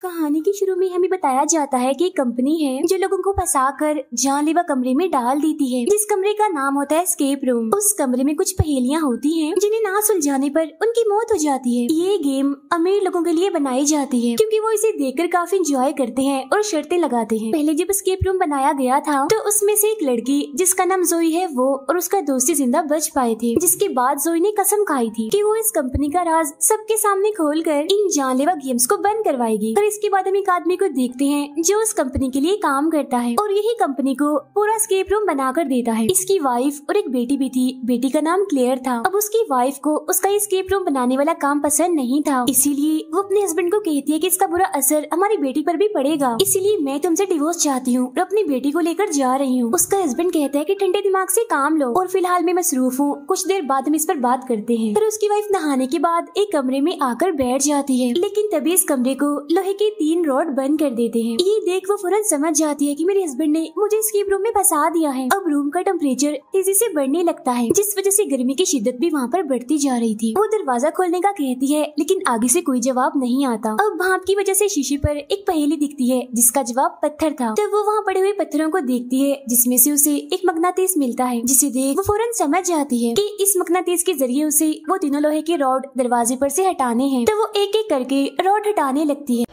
कहानी के शुरू में हमें बताया जाता है कि एक कंपनी है जो लोगों को फंसाकर जानलेवा कमरे में डाल देती है, जिस कमरे का नाम होता है एस्केप रूम। उस कमरे में कुछ पहेलियां होती हैं जिन्हें ना सुलझाने पर उनकी मौत हो जाती है। ये गेम अमीर लोगों के लिए बनाई जाती है क्योंकि वो इसे देखकर काफी इंजॉय करते हैं और शर्तें लगाते हैं। पहले जब एस्केप रूम बनाया गया था तो उसमें से एक लड़की जिसका नाम जोई है वो और उसका दोस्त ही जिंदा बच पाए थे, जिसके बाद जोई ने कसम खाई थी कि वो इस कंपनी का राज सबके सामने खोलकर इन जानलेवा गेम्स को बंद करवाएगी। इसके बाद हम एक आदमी को देखते हैं जो उस कंपनी के लिए काम करता है और यही कंपनी को पूरा एस्केप रूम बनाकर देता है। इसकी वाइफ और एक बेटी भी थी, बेटी का नाम क्लेयर था। अब उसकी वाइफ को उसका एस्केप रूम बनाने वाला काम पसंद नहीं था, इसीलिए वो अपने हस्बैंड को कहती है कि इसका बुरा असर हमारी बेटी पर भी पड़ेगा, इसीलिए मैं तुमसे डिवोर्स चाहती हूँ और अपनी बेटी को लेकर जा रही हूँ। उसका हस्बैंड कहता है कि ठंडे दिमाग से काम लो और फिलहाल मैं मसरूफ हूँ, कुछ देर बाद हम इस पर बात करते हैं। फिर उसकी वाइफ नहाने के बाद एक कमरे में आकर बैठ जाती है, लेकिन तभी इस कमरे को लोहे के 3 रॉड बंद कर देते हैं। ये देख वो फौरन समझ जाती है कि मेरे हस्बैंड ने मुझे एस्केप रूम में फंसा दिया है। अब रूम का टेम्परेचर तेजी से बढ़ने लगता है, जिस वजह से गर्मी की शिद्दत भी वहाँ पर बढ़ती जा रही थी। वो दरवाजा खोलने का कहती है लेकिन आगे से कोई जवाब नहीं आता। अब भाप की वजह से शीशे पर एक पहेली दिखती है जिसका जवाब पत्थर था। तब वो वहाँ पड़े हुए पत्थरों को देखती है जिसमें से उसे एक मगनातीस मिलता है, जिसे देख वो फौरन समझ जाती है कि इस मगनातीस के जरिए उसे वो तीनों लोहे के रॉड दरवाजे पर से हटाने हैं। तो वो एक एक करके रॉड हटाने लगती है,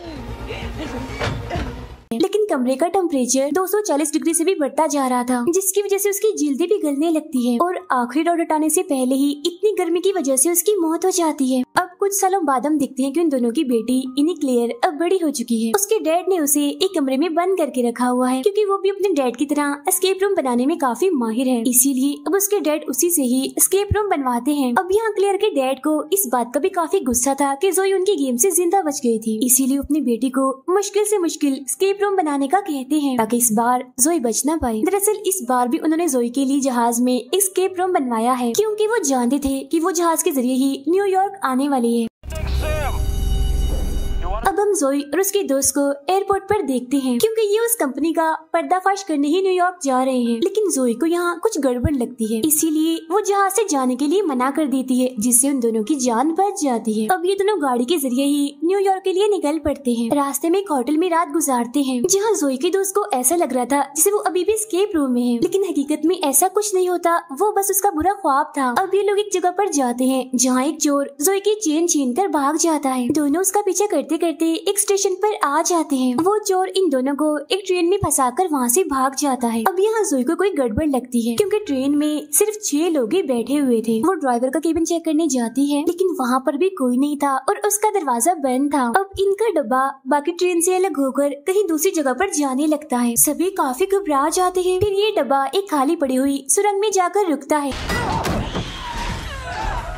लेकिन कमरे का टेम्परेचर 240 डिग्री से भी बढ़ता जा रहा था, जिसकी वजह से उसकी जल्दी पिघलने लगती है और आखिरी रॉड हटाने से पहले ही इतनी गर्मी की वजह से उसकी मौत हो जाती है। अब कुछ सालों बाद हम देखते हैं कि उन दोनों की बेटी इन्हीं क्लेयर अब बड़ी हो चुकी है। उसके डैड ने उसे एक कमरे में बंद करके रखा हुआ है क्योंकि वो भी अपने डैड की तरह एस्केप रूम बनाने में काफी माहिर है, इसीलिए अब उसके डैड उसी से ही एस्केप रूम बनवाते हैं। अब यहाँ क्लेयर के डैड को इस बात का भी काफी गुस्सा था कि जोई उनकी गेम से जिंदा बच गई थी, इसीलिए अपनी बेटी को मुश्किल से मुश्किल एस्केप रूम बनाने का कहते हैं ताकि इस बार जोई बच ना पाए। दरअसल इस बार भी उन्होंने जोई के लिए जहाज में एस्केप रूम बनवाया है क्योंकि वो जानते थे कि वो जहाज के जरिए ही न्यूयॉर्क आने वाली है। अब हम जोई और उसके दोस्त को एयरपोर्ट पर देखते हैं क्योंकि ये उस कंपनी का पर्दाफाश करने ही न्यूयॉर्क जा रहे हैं, लेकिन जोई को यहाँ कुछ गड़बड़ लगती है, इसीलिए वो जहाज से जाने के लिए मना कर देती है, जिससे उन दोनों की जान बच जाती है। अब ये दोनों गाड़ी के जरिए ही न्यूयॉर्क के लिए निकल पड़ते हैं। रास्ते में एक होटल में रात गुजारते हैं जहाँ जोई के दोस्त को ऐसा लग रहा था जैसे वो अभी भी एस्केप रूम में है, लेकिन हकीकत में ऐसा कुछ नहीं होता, वो बस उसका बुरा ख्वाब था। अब ये लोग एक जगह पर जाते हैं जहाँ एक चोर जोई की चेन छीन कर भाग जाता है। दोनों उसका पीछा करते करते एक स्टेशन पर आ जाते हैं। वो चोर इन दोनों को एक ट्रेन में फंसाकर वहाँ से भाग जाता है। अब यहाँ जोई को कोई गड़बड़ लगती है क्योंकि ट्रेन में सिर्फ 6 लोग ही बैठे हुए थे। वो ड्राइवर का केबिन चेक करने जाती है, लेकिन वहाँ पर भी कोई नहीं था और उसका दरवाजा बंद था। अब इनका डब्बा बाकी ट्रेन से अलग होकर कहीं दूसरी जगह पर जाने लगता है। सभी काफी घबरा जाते हैं। फिर ये डब्बा एक खाली पड़ी हुई सुरंग में जाकर रुकता है।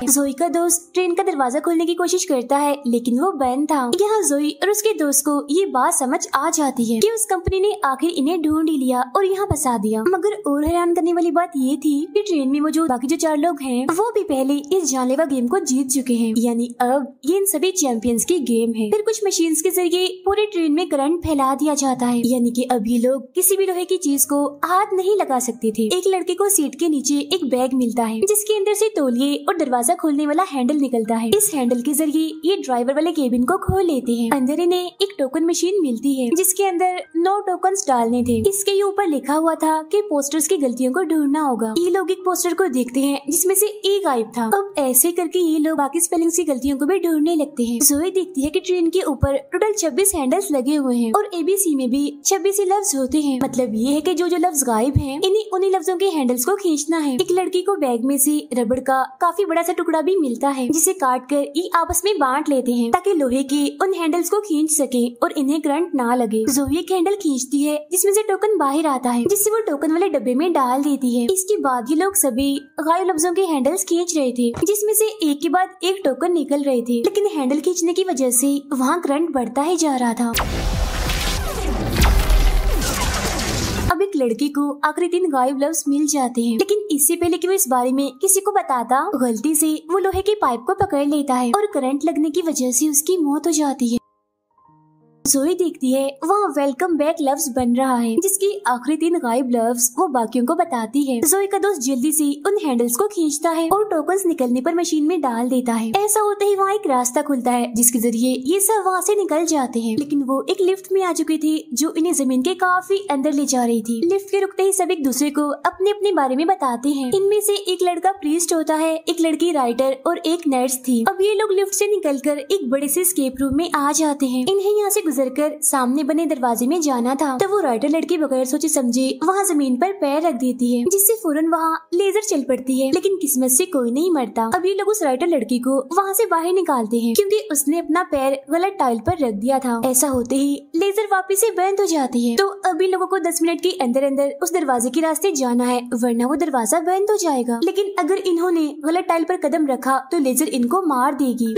जोई का दोस्त ट्रेन का दरवाजा खोलने की कोशिश करता है, लेकिन वो बंद था। यहाँ जोई और उसके दोस्त को ये बात समझ आ जाती है कि उस कंपनी ने आखिर इन्हें ढूंढ ही लिया और यहाँ फंसा दिया। मगर और हैरान करने वाली बात ये थी कि ट्रेन में मौजूद बाकी जो 4 लोग हैं वो भी पहले इस जानलेवा गेम को जीत चुके हैं, यानी अब ये इन सभी चैंपियंस की गेम है। फिर कुछ मशीन्स के जरिए पूरे ट्रेन में करंट फैला दिया जाता है, यानी कि अब ये लोग किसी भी लोहे की चीज को हाथ नहीं लगा सकते थे। एक लड़के को सीट के नीचे एक बैग मिलता है जिसके अंदर से तौलिए और दरवाजा खोलने वाला हैंडल निकलता है। इस हैंडल के जरिए ये ड्राइवर वाले केबिन को खोल लेते हैं। अंदर इन्हें एक टोकन मशीन मिलती है जिसके अंदर 9 टोकन्स डालने थे। इसके ये ऊपर लिखा हुआ था कि पोस्टर्स की गलतियों को ढूंढना होगा। ये लोग एक पोस्टर को देखते हैं जिसमें से ए गायब था। अब ऐसे करके ये लोग बाकी स्पेलिंग्स की गलतियों को भी ढूंढने लगते हैं। जोई देखती है कि ट्रेन के ऊपर टोटल 26 हैंडल्स लगे हुए हैं और ABC में भी 26 ही लफ्ज होते हैं। मतलब ये है कि जो लफ्ज गायब हैं इन्हीं उन्हीं लफ्जों के हैंडल्स को खींचना है। एक लड़की को बैग में से रबड़ का काफी बड़ा सा टुकड़ा भी मिलता है जिसे काट कर ये आपस में बांट लेते हैं ताकि लोहे के उन हैंडल्स को खींच सके और इन्हें करंट ना लगे। जोई एक हैंडल खींचती है जिसमें से टोकन बाहर आता है, जिससे वो टोकन वाले डब्बे में डाल देती है। इसके बाद ये लोग सभी गायब लफ्जों के हैंडल्स खींच रहे थे जिसमें से एक के बाद एक टोकन निकल रहे थे, लेकिन हैंडल खींचने की वजह से वहाँ करंट बढ़ता ही जा रहा था। अब एक लड़की को आखिरी 3 गायब लफ्ज मिल जाते हैं, लेकिन इससे पहले कि वो इस बारे में किसी को बताता, गलती से वो लोहे के पाइप को पकड़ लेता है और करंट लगने की वजह से उसकी मौत हो जाती है। जोई देखती है वहाँ वेलकम बैक लफ्ज बन रहा है, जिसकी आखिरी 3 गायब लफ्ज वो बाकियों को बताती है। जोई का दोस्त जल्दी से उन हैंडल्स को खींचता है और टोकन्स निकलने पर मशीन में डाल देता है। ऐसा होते ही वहाँ एक रास्ता खुलता है जिसके जरिए ये सब वहाँ से निकल जाते हैं। लेकिन वो एक लिफ्ट में आ चुके थे जो इन्हें जमीन के काफी अंदर ले जा रही थी। लिफ्ट के रुकते ही सब एक दूसरे को अपने अपने बारे में बताते हैं। इनमें से एक लड़का प्रीस्ट होता है, एक लड़की राइटर और एक नर्स थी। अब ये लोग लिफ्ट से निकलकर एक बड़े से एस्केप रूम में आ जाते हैं। इन्हें यहाँ से गुजरकर सामने बने दरवाजे में जाना था। तो वो राइटर लड़की बगैर सोचे समझे वहाँ जमीन पर पैर रख देती है, जिससे फौरन वहाँ लेजर चल पड़ती है। लेकिन किस्मत से कोई नहीं मरता। अब ये लोग उस राइटर लड़की को वहाँ से बाहर निकालते हैं क्योंकि उसने अपना पैर गलत टाइल पर रख दिया था। ऐसा होते ही लेजर वापस से बंद हो जाती है। तो अभी लोगों को 10 मिनट के अंदर अंदर उस दरवाजे के रास्ते जाना है, वरना वो दरवाजा बंद हो जाएगा। लेकिन अगर इन्होंने गलत टाइल पर कदम रखा तो लेजर इनको मार देगी।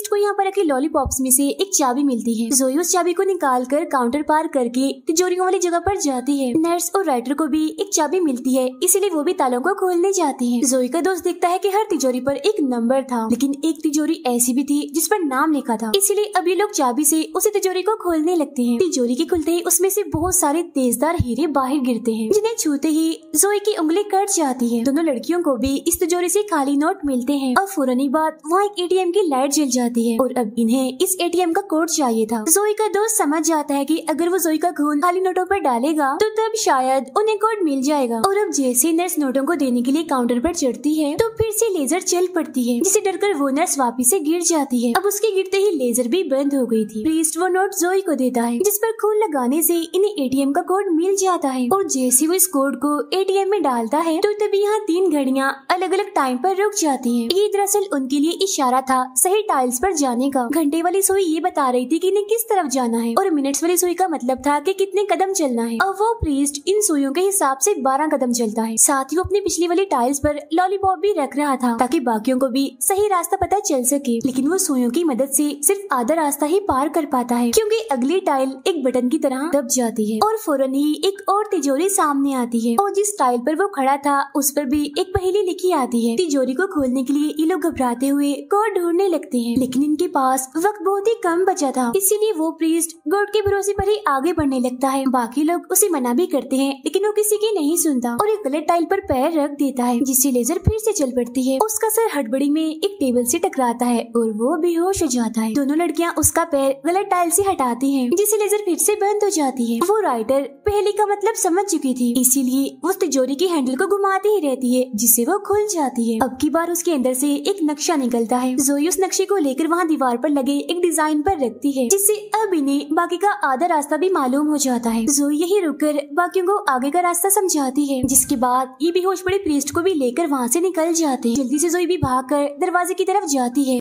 को यहाँ पर रखे लॉलीपॉप्स में से एक चाबी मिलती है। जोई उस चाबी को निकाल कर काउंटर पार करके तिजोरियों वाली जगह पर जाती है। नर्स और राइटर को भी एक चाबी मिलती है, इसीलिए वो भी तालों को खोलने जाती है। जोई का दोस्त देखता है कि हर तिजोरी पर एक नंबर था, लेकिन एक तिजोरी ऐसी भी थी जिस पर नाम लिखा था। इसीलिए अब ये लोग चाबी से उसी तिजोरी को खोलने लगते हैं। तिजोरी के खुलते ही उसमें से बहुत सारे तेजदार हीरे बाहर गिरते हैं, जिन्हें छूते ही जोई की उंगली कट जाती है। दोनों लड़कियों को भी इस तिजोरी से खाली नोट मिलते हैं और फौरन बाद वहाँ एक एटीएम की लाइट जल जाती है और अब इन्हें इस एटीएम का कोड चाहिए था। जोई का दोस्त समझ जाता है कि अगर वो जोई का खून खाली नोटों पर डालेगा तो तब शायद उन्हें कोड मिल जाएगा। और अब जैसे नर्स नोटों को देने के लिए काउंटर पर चढ़ती है तो फिर से लेजर चल पड़ती है, जिसे डरकर वो नर्स वापिस से गिर जाती है। अब उसके गिरते ही लेजर भी बंद हो गई थी। प्रीस्ट वो नोट जोई को देता है जिस पर खून लगाने से इन्हें एटीएम का कोड मिल जाता है। और जैसे वो इस कोड को एटीएम में डालता है तो तभी यहाँ 3 घड़ियाँ अलग अलग टाइम पर रुक जाती है। ये दरअसल उनके लिए इशारा था सही टाइल्स पर जाने का। घंटे वाली सुई ये बता रही थी कि इन्हें किस तरफ जाना है और मिनट्स वाली सुई का मतलब था कि कितने कदम चलना है। अब वो प्रीस्ट इन सुइयों के हिसाब से 12 कदम चलता है। साथ ही वो अपनी पिछली वाली टाइल्स पर लॉलीपॉप भी रख रहा था ताकि बाकियों को भी सही रास्ता पता चल सके। लेकिन वो सुइयों की मदद से सिर्फ आधा रास्ता ही पार कर पाता है क्योंकि अगली टाइल एक बटन की तरह दब जाती है और फौरन ही एक और तिजोरी सामने आती है और जिस टाइल पर वो खड़ा था उस पर भी एक पहेली लिखी आती है। तिजोरी को खोलने के लिए ये लोग घबराते हुए कोड ढूंढने लगते हैं, लेकिन इनके पास वक्त बहुत ही कम बचा था। इसीलिए वो प्रीस्ट गॉड के भरोसे पर ही आगे बढ़ने लगता है। बाकी लोग उसे मना भी करते हैं लेकिन वो किसी की नहीं सुनता और एक गलत टाइल पर पैर रख देता है, जिससे लेजर फिर से चल पड़ती है। उसका सर हड़बड़ी में एक टेबल से टकराता है और वो बेहोश हो जाता है। दोनों लड़कियां उसका पैर गलत टाइल से हटाती हैं, जिससे लेजर फिर से बंद हो जाती है। वो राइटर पहले का मतलब समझ चुकी थी, इसीलिए उस तिजोरी की हैंडल को घुमाती ही रहती है जिससे वो खुल जाती है। अब की बार उसके अंदर से एक नक्शा निकलता है। जोई उस नक्शे को लेकर वहाँ दीवार पर लगे एक डिजाइन पर रखती है, जिससे अब इन्हें बाकी का आधा रास्ता भी मालूम हो जाता है। जोई यही रुककर बाकियों को आगे का रास्ता समझाती है, जिसके बाद ये बेहोश पड़े प्रीस्ट को भी लेकर वहाँ से निकल जाते हैं। जल्दी से जोई भी भागकर दरवाजे की तरफ जाती है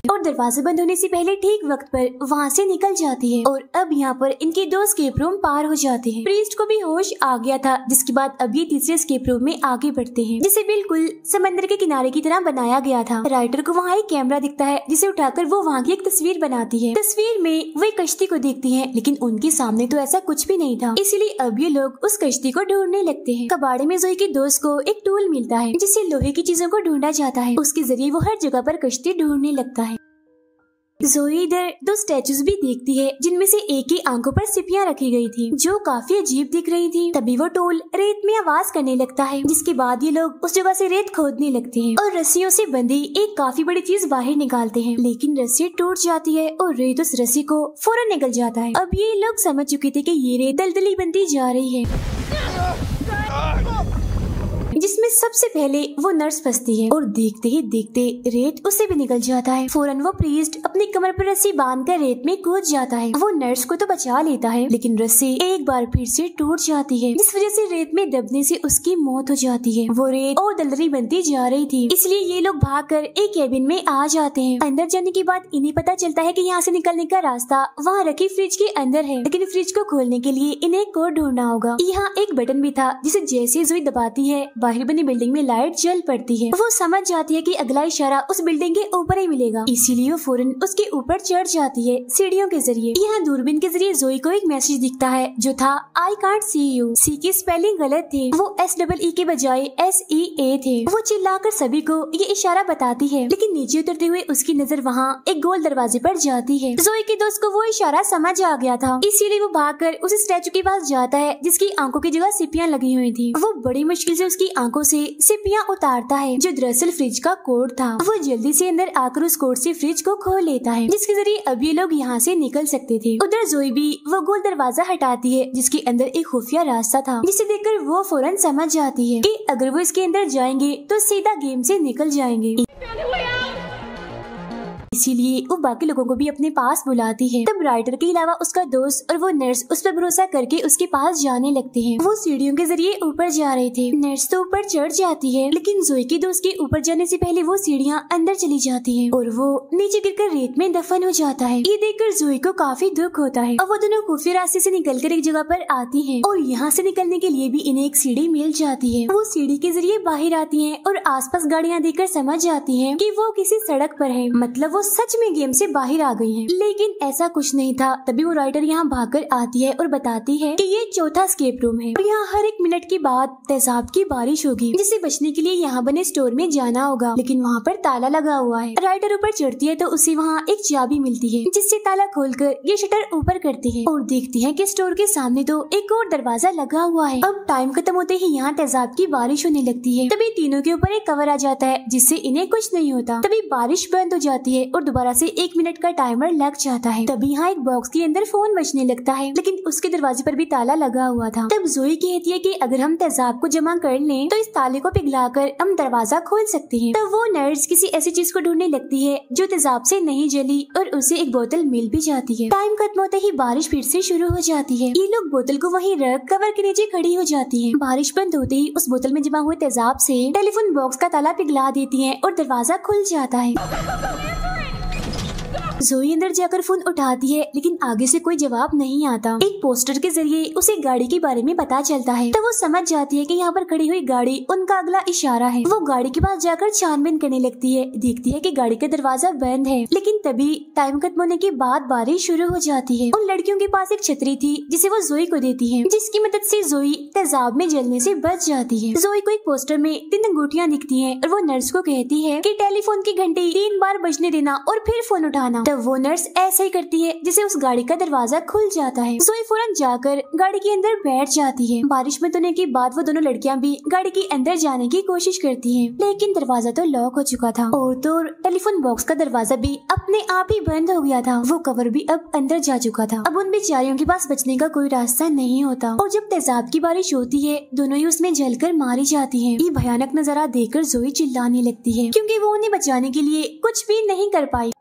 और दरवाजे बंद होने से पहले ठीक वक्त पर वहाँ से निकल जाती है। और अब यहाँ पर इनके 2 स्केप रूम पार हो जाते हैं। प्रीस्ट को भी होश आ गया था, जिसके बाद अब ये तीसरे स्केप रूम में आगे बढ़ते हैं, जिसे बिल्कुल समंदर के किनारे की तरह बनाया गया था। राइटर को वहाँ एक कैमरा दिखता है, जिसे उठाकर वो वहाँ की एक तस्वीर बनाती है। तस्वीर में वो एक कश्ती को देखती है, लेकिन उनके सामने तो ऐसा कुछ भी नहीं था। इसीलिए अब ये लोग उस कश्ती को ढूंढने लगते हैं। कबाड़े में जोई के दोस्त को एक टूल मिलता है, जिससे लोहे की चीजों को ढूंढा जाता है। उसके जरिए वो हर जगह पर कश्ती ढूंढने लगता है। जोई इधर 2 स्टैचूज भी देखती है, जिनमें से एक की आंखों पर सिपियां रखी गई थी, जो काफी अजीब दिख रही थी। तभी वो टूल रेत में आवाज करने लगता है, जिसके बाद ये लोग उस जगह से रेत खोदने लगते हैं और रस्सियों से बंधी एक काफी बड़ी चीज बाहर निकालते हैं। लेकिन रस्सी टूट जाती है और रेत उस रस्सी को फौरन निकल जाता है। अब ये लोग समझ चुके थे कि ये रेत दलदली बनती जा रही है, जिसमें सबसे पहले वो नर्स फंसती है और देखते ही देखते रेत उससे भी निकल जाता है। फौरन वो प्रीस्ट अपनी कमर पर रस्सी बांधकर रेत में कूद जाता है। वो नर्स को तो बचा लेता है, लेकिन रस्सी एक बार फिर से टूट जाती है, जिस वजह से रेत में दबने से उसकी मौत हो जाती है। वो रेत और दलदली बनती जा रही थी, इसलिए ये लोग भागकर एक केबिन में आ जाते हैं। अंदर जाने के बाद इन्हें पता चलता है कि यहाँ से निकलने का रास्ता वहाँ रखी फ्रिज के अंदर है, लेकिन फ्रिज को खोलने के लिए इन्हें कोड ढूंढना होगा। यहाँ एक बटन भी था, जिसे जैसे जोई दबाती है बाहर बनी बिल्डिंग में लाइट जल पड़ती है। वो समझ जाती है कि अगला इशारा उस बिल्डिंग के ऊपर ही मिलेगा, इसीलिए वो फौरन उसके ऊपर चढ़ जाती है सीढ़ियों के जरिए। यहाँ दूरबीन के जरिए जोई को एक मैसेज दिखता है जो था आई कांट सी यू। सी की स्पेलिंग गलत थी, वो SEE के बजाय SEA थे। वो चिल्लाकर सभी को ये इशारा बताती है, लेकिन नीचे उतरते हुए उसकी नजर वहाँ एक गोल दरवाजे पर जाती है। जोई के दोस्त को वो इशारा समझ आ गया था, इसीलिए वो भागकर उस स्टैचू के पास जाता है जिसकी आंखों की जगह सिपियां लगी हुई थी। वो बड़ी मुश्किल से उसकी आंखों से सिपियां उतारता है जो दरअसल फ्रिज का कोड था। वो जल्दी से अंदर आकर उस कोड से फ्रिज को खोल लेता है जिसके जरिए अब ये लोग यहाँ से निकल सकते थे। उधर जोई भी वो गोल दरवाजा हटाती है जिसके अंदर एक खुफिया रास्ता था, जिसे देखकर वो फौरन समझ जाती है कि अगर वो इसके अंदर जाएंगे तो सीधा गेम से निकल जाएंगे। इसीलिए वो बाकी लोगों को भी अपने पास बुलाती है। तब राइटर के अलावा उसका दोस्त और वो नर्स उस पर भरोसा करके उसके पास जाने लगते हैं। वो सीढ़ियों के जरिए ऊपर जा रहे थे। नर्स तो ऊपर चढ़ जाती है, लेकिन जोई के दोस्त के ऊपर जाने से पहले वो सीढ़ियाँ अंदर चली जाती है और वो नीचे गिरकर रेत में दफन हो जाता है। ये देखकर जोई को काफी दुख होता है और वो दोनों खुफिया रास्ते से निकलकर एक जगह पर आती है और यहाँ से निकलने के लिए भी इन्हें एक सीढ़ी मिल जाती है। वो सीढ़ी के जरिए बाहर आती है और आसपास गाड़ियाँ देखकर समझ जाती है कि वो किसी सड़क पर है, मतलब वो सच में गेम से बाहर आ गई हैं। लेकिन ऐसा कुछ नहीं था। तभी वो राइटर यहाँ भागकर आती है और बताती है कि ये चौथा स्केप रूम है और यहाँ हर एक मिनट के बाद तेजाब की बारिश होगी, जिससे बचने के लिए यहाँ बने स्टोर में जाना होगा, लेकिन वहाँ पर ताला लगा हुआ है। राइटर ऊपर चढ़ती है तो उसे वहाँ एक चाबी मिलती है जिससे ताला खोलकर ये शटर ऊपर करती है और देखती है कि स्टोर के सामने तो एक और दरवाजा लगा हुआ है। अब टाइम खत्म होते ही यहाँ तेजाब की बारिश होने लगती है। तभी तीनों के ऊपर एक कवर आ जाता है जिससे इन्हें कुछ नहीं होता। तभी बारिश बंद हो जाती है और दोबारा से 1 मिनट का टाइमर लग जाता है। तभी यहाँ एक बॉक्स के अंदर फोन बजने लगता है, लेकिन उसके दरवाजे पर भी ताला लगा हुआ था। तब जोई कहती है कि अगर हम तेजाब को जमा कर लें तो इस ताले को पिघलाकर हम दरवाजा खोल सकते हैं। तब वो नर्स किसी ऐसी चीज को ढूंढने लगती है जो तेजाब से नहीं जली और उसे एक बोतल मिल भी जाती है। टाइम खत्म होते ही बारिश फिर से शुरू हो जाती है। ये लोग बोतल को वहीं रख कवर के नीचे खड़ी हो जाती है। बारिश बंद होते ही उस बोतल में जमा हुए तेजाब से टेलीफोन बॉक्स का ताला पिघला देती है और दरवाजा खुल जाता है। जोई अंदर जाकर फोन उठाती है, लेकिन आगे से कोई जवाब नहीं आता। एक पोस्टर के जरिए उसे गाड़ी के बारे में पता चलता है, तो वो समझ जाती है कि यहाँ पर खड़ी हुई गाड़ी उनका अगला इशारा है। वो गाड़ी के पास जाकर छानबीन करने लगती है, देखती है कि गाड़ी का दरवाजा बंद है, लेकिन तभी टाइम खत्म होने के बाद बारिश शुरू हो जाती है। उन लड़कियों के पास एक छतरी थी जिसे वो जोई को देती है, जिसकी मदद से जोई तेजाब में जलने से बच जाती है। जोई को एक पोस्टर में 3 अंगूठियाँ दिखती है और वो नर्स को कहती है कि टेलीफोन की घंटी 3 बार बजने देना और फिर फोन उठाना। तब वो नर्स ऐसा ही करती है जिसे उस गाड़ी का दरवाजा खुल जाता है। जोई फौरन जाकर गाड़ी के अंदर बैठ जाती है। बारिश में धोने के बाद वो दोनों लड़कियां भी गाड़ी के अंदर जाने की कोशिश करती हैं, लेकिन दरवाजा तो लॉक हो चुका था और तो टेलीफोन बॉक्स का दरवाजा भी अपने आप ही बंद हो गया था। वो कवर भी अब अंदर जा चुका था। अब उन बेचारियों के पास बचने का कोई रास्ता नहीं होता और जब तेजाब की बारिश होती है दोनों ही उसमें जलकर मारी जाती है। ये भयानक नजारा देखकर जोई चिल्लाने लगती है क्योंकि वो उन्हें बचाने के लिए कुछ भी नहीं कर पाई।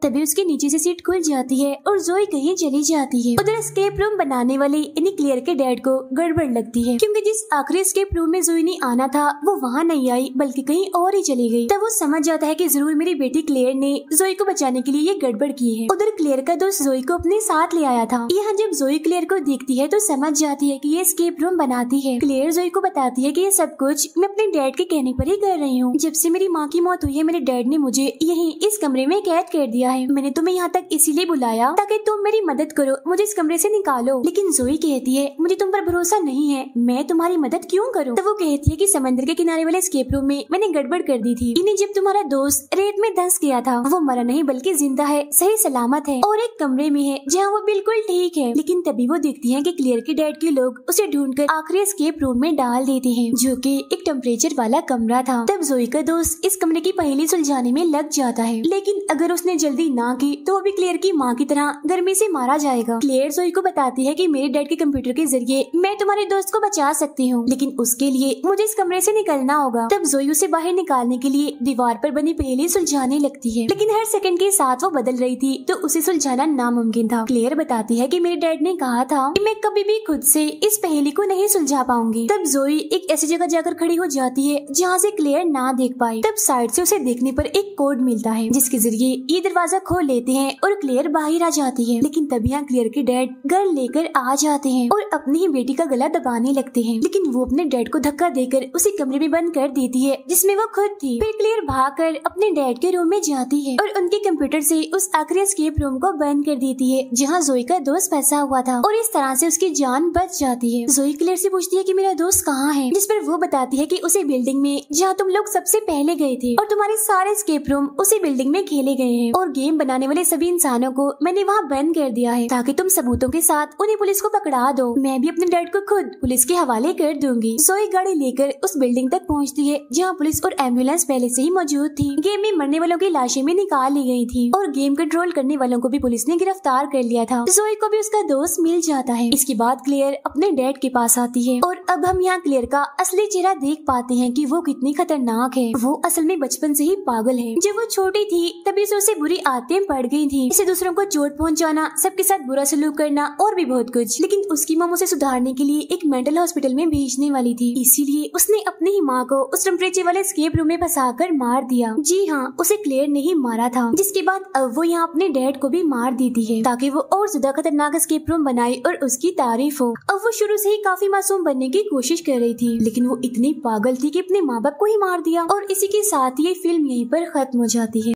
तभी उसके नीचे से सीट खुल जाती है और जोई कहीं चली जाती है। उधर एस्केप रूम बनाने वाले यानी क्लेयर के डैड को गड़बड़ लगती है क्योंकि जिस आखिरी एस्केप रूम में जोई ने आना था वो वहाँ नहीं आई बल्कि कहीं और ही चली गई। तब वो समझ जाता है कि जरूर मेरी बेटी क्लेयर ने जोई को बचाने के लिए ये गड़बड़ की है। उधर क्लेयर का दोस्त जोई को अपने साथ ले आया था। यहाँ जब जोई क्लेयर को देखती है तो समझ जाती है कि ये एस्केप रूम बनाती है। क्लेयर जोई को बताती है कि ये सब कुछ मैं अपने डैड के कहने पर ही कर रही हूँ। जब से मेरी माँ की मौत हुई है मेरे डैड ने मुझे यहीं इस कमरे में कैद कर दिया है। मैंने तुम्हें यहाँ तक इसीलिए बुलाया ताकि तुम मेरी मदद करो, मुझे इस कमरे से निकालो। लेकिन जोई कहती है मुझे तुम पर भरोसा नहीं है, मैं तुम्हारी मदद क्यों करूँ। तो वो कहती है कि समंदर के किनारे वाले एस्केप रूम में मैंने गड़बड़ कर दी थी। इन्हें जब तुम्हारा दोस्त रेत में धंस गया था वो मरा नहीं बल्कि जिंदा है, सही सलामत है और एक कमरे में है जहाँ वो बिल्कुल ठीक है। लेकिन तभी वो देखती है कि क्लियर के डैड के लोग उसे ढूंढकर आखिरी एस्केप रूम में डाल देते हैं जो कि एक टेम्परेचर वाला कमरा था। तब जोई का दोस्त इस कमरे की पहेली सुलझाने में लग जाता है, लेकिन अगर उसने जल्दी ना की तो वो भी क्लियर की माँ की तरह गर्मी से मारा जाएगा। क्लियर जोई को बताती है कि मेरे डैड के कंप्यूटर के जरिए मैं तुम्हारे दोस्त को बचा सकती हूँ, लेकिन उसके लिए मुझे इस कमरे से निकलना होगा। तब जोई उसे बाहर निकालने के लिए दीवार पर बनी पहेली सुलझाने लगती है, लेकिन हर सेकंड के साथ वो बदल रही थी तो उसे सुलझाना नामुमकिन था। क्लियर बताती है कि मेरे डैड ने कहा था कि मैं कभी भी खुद से इस पहेली को नहीं सुलझा पाऊंगी। तब जोई एक ऐसी जगह जाकर खड़ी हो जाती है जहाँ से क्लियर ना देख पाए। तब साइड से उसे देखने पर एक कोड मिलता है जिसके जरिए ये दरवाजा दरवाजा खोल लेते हैं और क्लेयर बाहर आ जाती है। लेकिन तभी यहाँ क्लेयर के डैड गन लेकर आ जाते हैं और अपनी ही बेटी का गला दबाने लगते हैं। लेकिन वो अपने डैड को धक्का देकर उसी कमरे में बंद कर देती है जिसमें वो खुद थी। फिर क्लेयर भागकर अपने डैड के रूम में जाती है और उनके कंप्यूटर से उस आखिरी एस्केप रूम को बंद कर देती है जहाँ जोई का दोस्त फंसा हुआ था और इस तरह से उसकी जान बच जाती है। जोई क्लेयर से पूछती है कि मेरा दोस्त कहाँ है, जिस पर वो बताती है कि उसी बिल्डिंग में जहाँ तुम लोग सबसे पहले गए थे और तुम्हारे सारे एस्केप रूम उसी बिल्डिंग में खेले गए हैं और गेम बनाने वाले सभी इंसानों को मैंने वहाँ बंद कर दिया है ताकि तुम सबूतों के साथ उन्हें पुलिस को पकड़ा दो। मैं भी अपने डैड को खुद पुलिस के हवाले कर दूंगी। जोई गाड़ी लेकर उस बिल्डिंग तक पहुँचती है जहाँ पुलिस और एम्बुलेंस पहले से ही मौजूद थी। गेम में मरने वालों की लाशें भी निकाल ली गई थी और गेम कंट्रोल करने वालों को भी पुलिस ने गिरफ्तार कर लिया था। जोई को भी उसका दोस्त मिल जाता है। इसके बाद क्लेयर अपने डैड के पास आती है और अब हम यहाँ क्लेयर का असली चेहरा देख पाते हैं कि वो कितनी खतरनाक है। वो असल में बचपन से ही पागल है। जब वो छोटी थी तभी से उसे बुरी आदतें पड़ गई थी, इसे दूसरों को चोट पहुंचाना, सबके साथ बुरा सलूक करना और भी बहुत कुछ। लेकिन उसकी माँ उसे सुधारने के लिए एक मेंटल हॉस्पिटल में भेजने वाली थी, इसीलिए उसने अपनी ही माँ को उस टेम्परेचर वाले एस्केप रूम में फंसाकर मार दिया। जी हाँ, उसे क्लेयर ने ही मारा था। जिसके बाद अब वो यहाँ अपने डैड को भी मार देती है ताकि वो और ज्यादा खतरनाक एस्केप रूम बनाए और उसकी तारीफ हो। अब वो शुरू से ही काफी मासूम बनने की कोशिश कर रही थी, लेकिन वो इतनी पागल थी कि अपने माँ बाप को ही मार दिया। और इसी के साथ ये फिल्म यहीं पर खत्म हो जाती है।